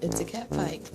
It's a cat fight.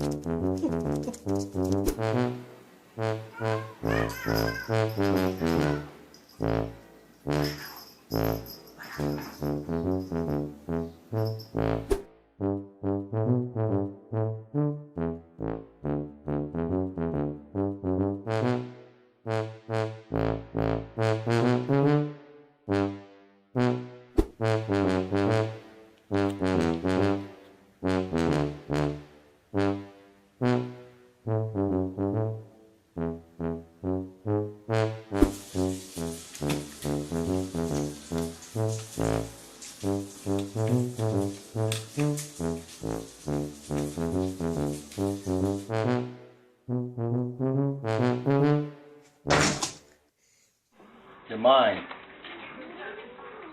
You're mine.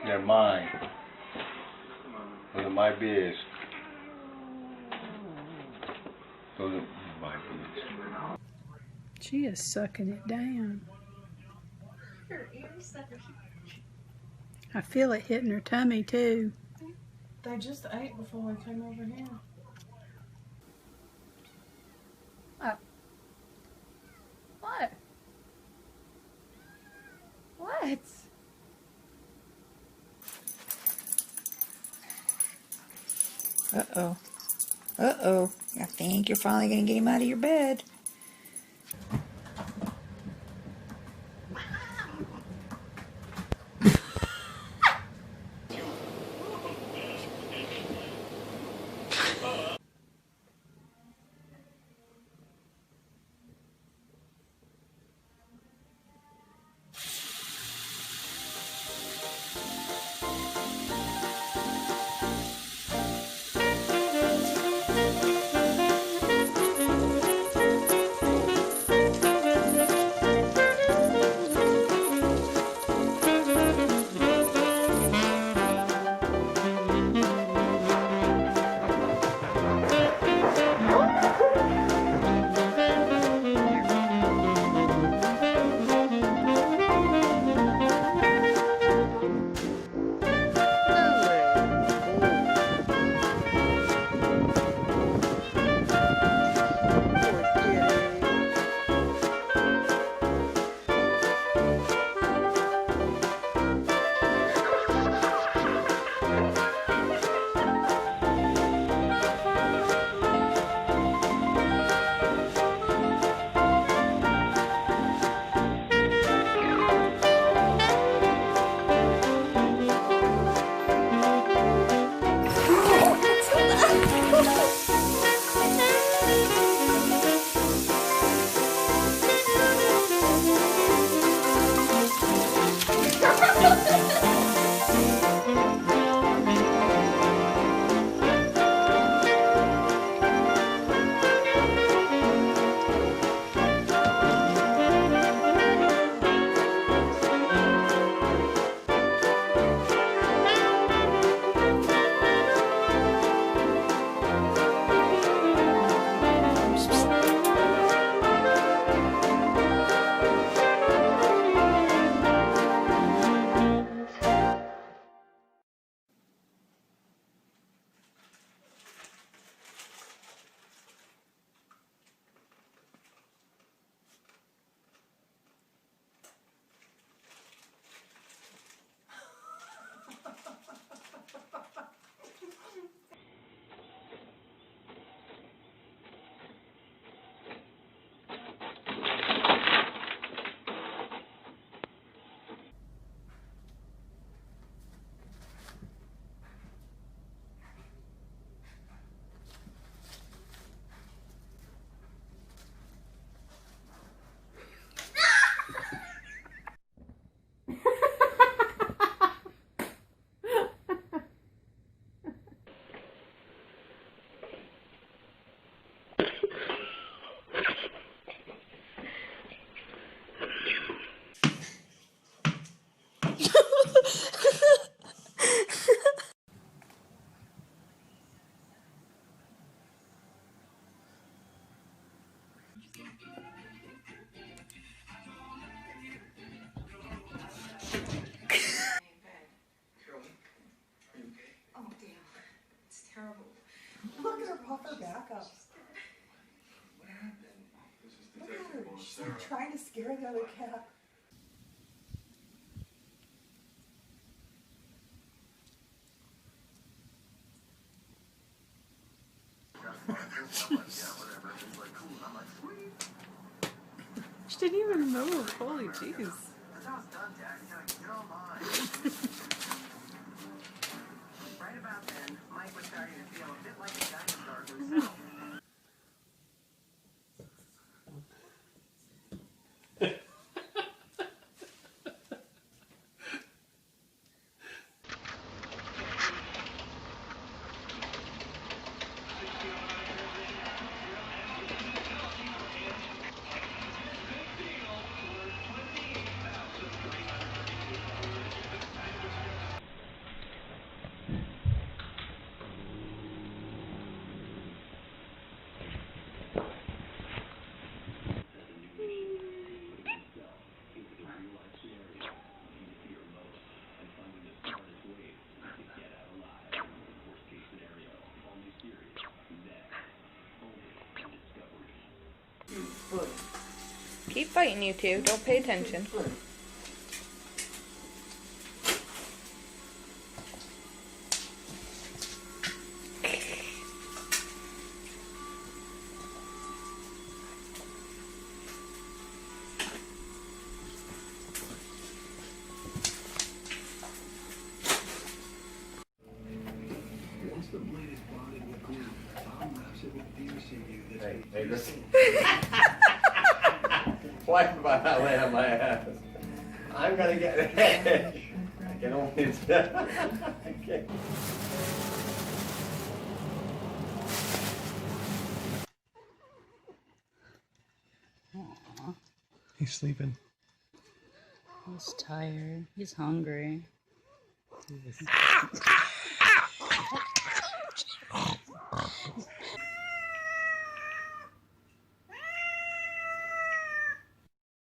You're mine. Those are my beers. Those are my beers. She is sucking it down. I feel it hitting her tummy too. They just ate before we came over here. What? What? Uh-oh. Uh-oh. I think you're finally going to get him out of your bed. terrible. Look at her puff her back up. Look at her. She's like trying to scare the other cat. She didn't even move. Holy jeez. Right about then, Mike was starting to feel a bit like a dinosaur himself. Keep fighting, you two. Don't pay attention. Hey, listen. Wife about that lay on my ass. I'm gonna get it. I can only I can't. He's sleeping. He's tired. He's hungry.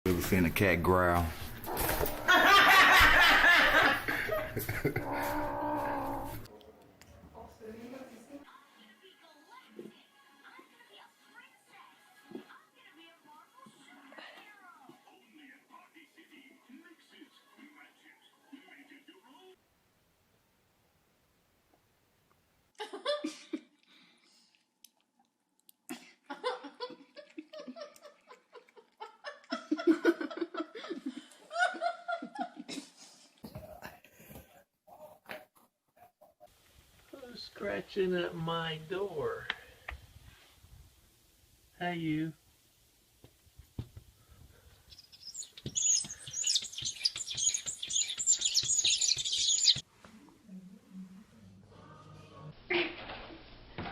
Ever seen a cat growl? Who's scratching at my door? Hey, you.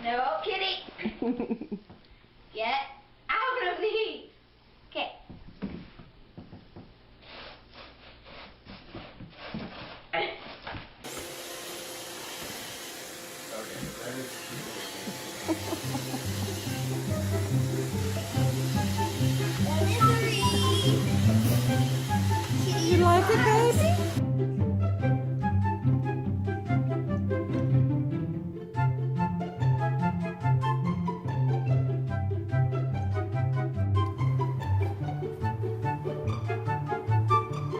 No, kitty. Get out of these. Okay. You like it, baby?